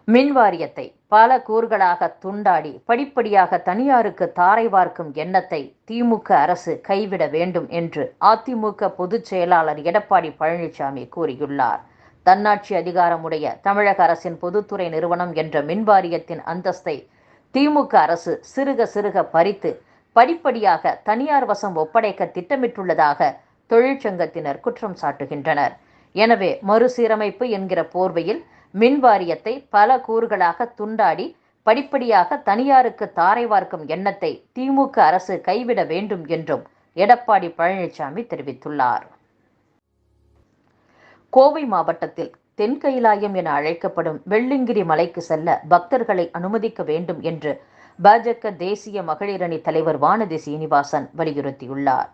மின் வாரியத்தை பல கூறுகளாக துண்டாடி படிப்படியாக தனியாருக்கு தாரை வார்க்கும் எண்ணத்தை திமுக அரசு கைவிட வேண்டும் என்று அதிமுக பொதுச் செயலாளர் எடப்பாடி பழனிசாமி கூறியுள்ளார். தன்னாட்சி அதிகாரமுடைய தமிழக அரசின் பொதுத்துறை நிறுவனம் என்ற மின் வாரியத்தின் அந்தஸ்தை திமுக அரசு சிறுக சிறுக பறித்து படிப்படியாக தனியார் வசம் ஒப்படைக்க திட்டமிட்டுள்ளதாக தொழிற்சங்கத்தினர் குற்றம் சாட்டுகின்றனர். எனவே மறுசீரமைப்பு என்கிற போர்வையில் மின் வாரியத்தை பல கூறுகளாக துண்டாடி படிப்படியாக தனியாருக்கு தாரை வார்க்கும் எண்ணத்தை திமுக அரசு கைவிட வேண்டும் என்றும் எடப்பாடி பழனிசாமி தெரிவித்துள்ளார். கோவை மாவட்டத்தில் தென்கைலாயம் என அழைக்கப்படும் வெள்ளிங்கிரி மலைக்கு செல்ல பக்தர்களை அனுமதிக்க வேண்டும் என்று பாஜக தேசிய மகளிரணி தலைவர் வானதி சீனிவாசன் வலியுறுத்தியுள்ளார்.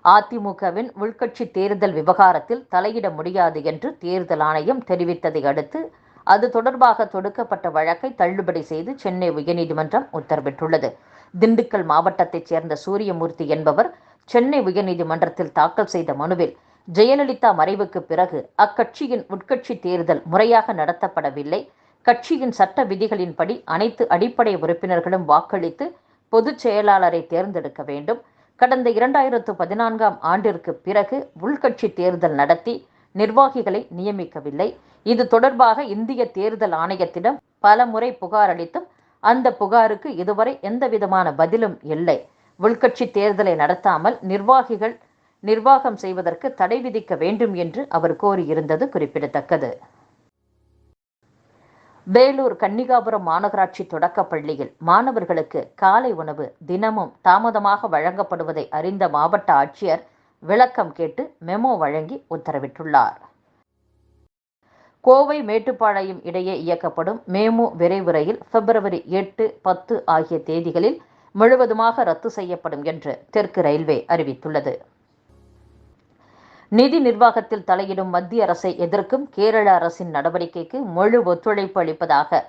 அதிமுகவின் உள்கட்சி தேர்தல் விவகாரத்தில் தலையிட முடியாது என்று தேர்தல் ஆணையம் தெரிவித்ததை அடுத்து அது தொடர்பாக தொடுக்கப்பட்ட வழக்கை தள்ளுபடி செய்து சென்னை உயர்நீதிமன்றம் உத்தரவிட்டுள்ளது. திண்டுக்கல் மாவட்டத்தைச் சேர்ந்த சூரியமூர்த்தி என்பவர் சென்னை உயர்நீதிமன்றத்தில் தாக்கல் செய்த மனுவில் ஜெயலலிதா மறைவுக்கு பிறகு அக்கட்சியின் உட்கட்சி தேர்தல் முறையாக நடத்தப்படவில்லை, கட்சியின் சட்ட விதிகளின்படி அனைத்து அடிப்படை உறுப்பினர்களும் வாக்களித்து பொதுச் செயலாளரை தேர்ந்தெடுக்க வேண்டும், கடந்த 2014ஆம் ஆண்டிற்கு பிறகு உள்கட்சி தேர்தல் நடத்தி நிர்வாகிகளை நியமிக்கவில்லை, இது தொடர்பாக இந்திய தேர்தல் ஆணையத்திடம் பல முறை புகார் அளித்தும் அந்த புகாருக்கு இதுவரை எந்தவிதமான பதிலும் இல்லை, உள்கட்சி தேர்தலை நடத்தாமல் நிர்வாகம் செய்வதற்கு தடை விதிக்க வேண்டும் என்று அவர் கோரியிருந்தது குறிப்பிடத்தக்கது. வேலூர் கன்னிகாபுரம் மாநகராட்சி தொடக்கப்பள்ளியில் மாணவர்களுக்கு காலை உணவு தினமும் தாமதமாக வழங்கப்படுவதை அறிந்த மாவட்ட ஆட்சியர் விளக்கம் கேட்டு மெமோ வழங்கி உத்தரவிட்டுள்ளார். கோவை மேட்டுப்பாளையம் இடையே இயக்கப்படும் மேமு விரைவு ரயில் பிப்ரவரி 8, 10 ஆகிய தேதிகளில் முழுவதுமாக ரத்து செய்யப்படும் என்று தெற்கு ரயில்வே அறிவித்துள்ளது. நிதி நிர்வாகத்தில் தலையிடும் மத்திய அரசை எதிர்க்கும் கேரள அரசின் நடவடிக்கைக்கு முழு ஒத்துழைப்பு அளிப்பதாக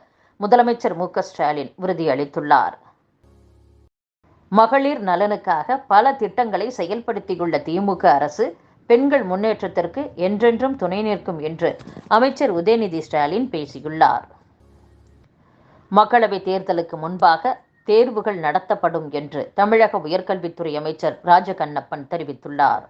முதலமைச்சர் மு க ஸ்டாலின் உறுதியளித்துள்ளார். மகளிர் நலனுக்காக பல திட்டங்களை செயல்படுத்தியுள்ள திமுக அரசு பெண்கள் முன்னேற்றத்திற்கு என்றென்றும் துணை நிற்கும் என்று அமைச்சர் உதயநிதி ஸ்டாலின் பேசியுள்ளார். மக்களவைத் தேர்தலுக்கு முன்பாக தேர்வுகள் நடத்தப்படும் என்று தமிழக உயர்கல்வித்துறை அமைச்சர் ராஜகண்ணப்பன் தெரிவித்துள்ளார்.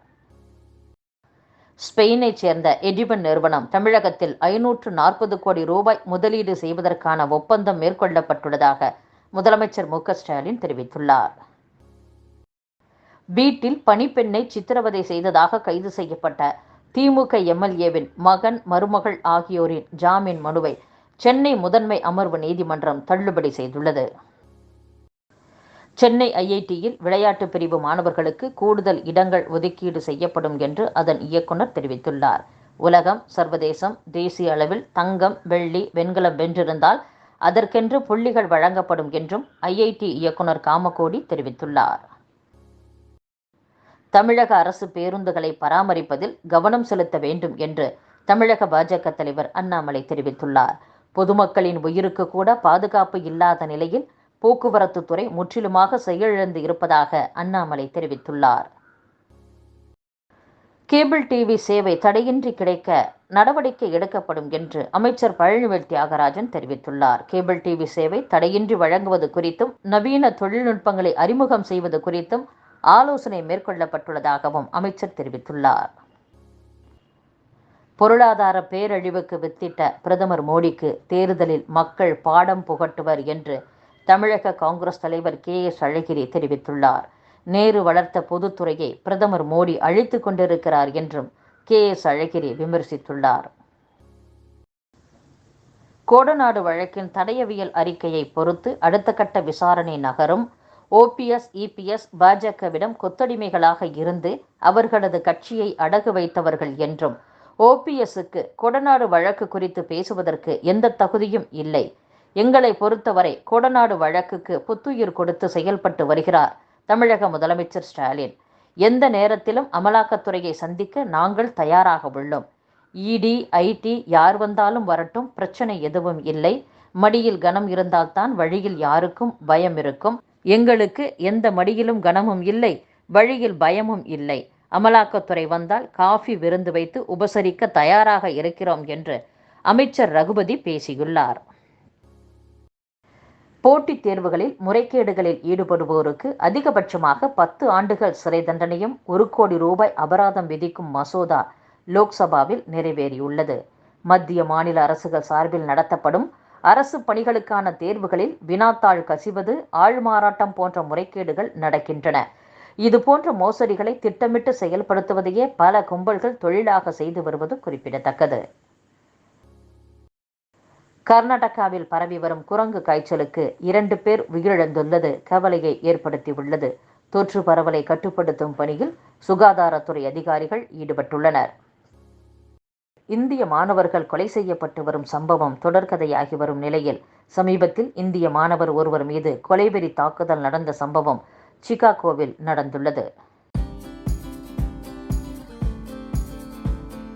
ஸ்பெயினைச் சேர்ந்த எடிபன் நிறுவனம் தமிழகத்தில் 540 கோடி ரூபாய் முதலீடு செய்வதற்கான ஒப்பந்தம் மேற்கொள்ளப்பட்டுள்ளதாக முதலமைச்சர் மு க ஸ்டாலின் தெரிவித்துள்ளார். வீட்டில் பணிப்பெண்ணை சித்திரவதை செய்ததாக கைது செய்யப்பட்ட திமுக எம்எல்ஏவின் மகன், மருமகள் ஆகியோரின் ஜாமீன் மனுவை சென்னை முதன்மை அமர்வு நீதிமன்றம் தள்ளுபடி செய்துள்ளது. சென்னை ஐஐடியில் விளையாட்டு பிரிவு மாணவர்களுக்கு கூடுதல் இடங்கள் ஒதுக்கீடு செய்யப்படும் என்று அதன் இயக்குனர் தெரிவித்துள்ளார். உலகம், சர்வதேசம், தேசிய அளவில் தங்கம், வெள்ளி, வெண்கலம் வென்றிருந்தால் அதற்கென்று புள்ளிகள் வழங்கப்படும் என்றும் ஐஐடி இயக்குனர் காமகோடி தெரிவித்துள்ளார். தமிழக அரசு பேருந்துகளை பராமரிப்பதில் கவனம் செலுத்த வேண்டும் என்று தமிழக பாஜக தலைவர் அண்ணாமலை தெரிவித்துள்ளார். பொதுமக்களின் உயிருக்கு கூட பாதுகாப்பு இல்லாத நிலையில் போக்குவரத்து துறை முற்றிலுமாக செயலிழந்து இருப்பதாக அண்ணாமலை தெரிவித்துள்ளார். கேபிள் டிவி சேவை தடையின்றி கிடைக்க நடவடிக்கை எடுக்கப்படும் என்று அமைச்சர் பழனிவேல் தியாகராஜன் தெரிவித்துள்ளார். கேபிள் டிவி சேவை தடையின்றி வழங்குவது குறித்தும் நவீன தொழில்நுட்பங்களை அறிமுகம் செய்வது குறித்தும் ஆலோசனை மேற்கொள்ளப்பட்டுள்ளதாகவும் அமைச்சர் தெரிவித்துள்ளார். பொருளாதார பேரழிவுக்கு வித்திட்ட பிரதமர் மோடிக்கு தேர்தலில் மக்கள் பாடம் புகட்டுவர் என்று தமிழக காங்கிரஸ் தலைவர் KS அழகிரி தெரிவித்துள்ளார். நேரு வளர்த்த பொதுத்துறையை பிரதமர் மோடி அழித்து கொண்டிருக்கிறார் என்றும் KS அழகிரி விமர்சித்துள்ளார். கோடநாடு வழக்கின் தடயவியல் அறிக்கையை பொறுத்து அடுத்த கட்ட விசாரணை நகரும். OPS, EPS பாஜகவிடம் கொத்தடிமைகளாக இருந்து அவர்களது கட்சியை அடகு வைத்தவர்கள் என்றும் OPSக்கு கொடநாடு வழக்கு குறித்து பேசுவதற்கு எந்த தகுதியும் இல்லை. எங்களை பொறுத்தவரை கோடநாடு வழக்குக்கு புத்துயிர் கொடுத்து செயல்பட்டு வருகிறார் தமிழக முதலமைச்சர் ஸ்டாலின். எந்த நேரத்திலும் அமலாக்கத்துறையை சந்திக்க நாங்கள் தயாராக உள்ளோம். ED, IT யார் வந்தாலும் வரட்டும், பிரச்சனை எதுவும் இல்லை. மடியில் கனம் இருந்தால்தான் வழியில் யாருக்கும் பயம் இருக்கும். எங்களுக்கு எந்த மடியிலும் கனமும் இல்லை, வழியில் பயமும் இல்லை. அமலாக்கத்துறை வந்தால் காஃபி விருந்து வைத்து உபசரிக்க தயாராக இருக்கிறோம் என்று அமைச்சர் ரகுபதி பேசியுள்ளார். போட்டித் தேர்வுகளில் முறைகேடுகளில் ஈடுபடுவோருக்கு அதிகபட்சமாக 10 ஆண்டுகள் சிறை தண்டனையும் 1 கோடி ரூபாய் அபராதம் விதிக்கும் மசோதா லோக்சபாவில் நிறைவேறியுள்ளது. மத்திய மாநில அரசுகள் சார்பில் நடத்தப்படும் அரசு பணிகளுக்கான தேர்வுகளில் வினாத்தாள் கசிவது, ஆள்மாறாட்டம் போன்ற முறைகேடுகள் நடக்கின்றன. இதுபோன்ற மோசடிகளை திட்டமிட்டு செயல்படுத்துவதையே பல கும்பல்கள் தொழிலாக செய்து வருவது குறிப்பிடத்தக்கது. கர்நாடகாவில் பரவி வரும் குரங்கு காய்ச்சலுக்கு 2 பேர் உயிரிழந்துள்ளது கவலையை ஏற்படுத்தியுள்ளது. தொற்று பரவலை கட்டுப்படுத்தும் பணியில் சுகாதாரத்துறை அதிகாரிகள் ஈடுபட்டுள்ளனர். இந்திய மாணவர்கள் கொலை செய்யப்பட்டு வரும் சம்பவம் தொடர்கதையாகி வரும் நிலையில் சமீபத்தில் இந்திய மாணவர் ஒருவர் மீது கொலைவெறி தாக்குதல் நடந்த சம்பவம் சிகாகோவில் நடந்துள்ளது.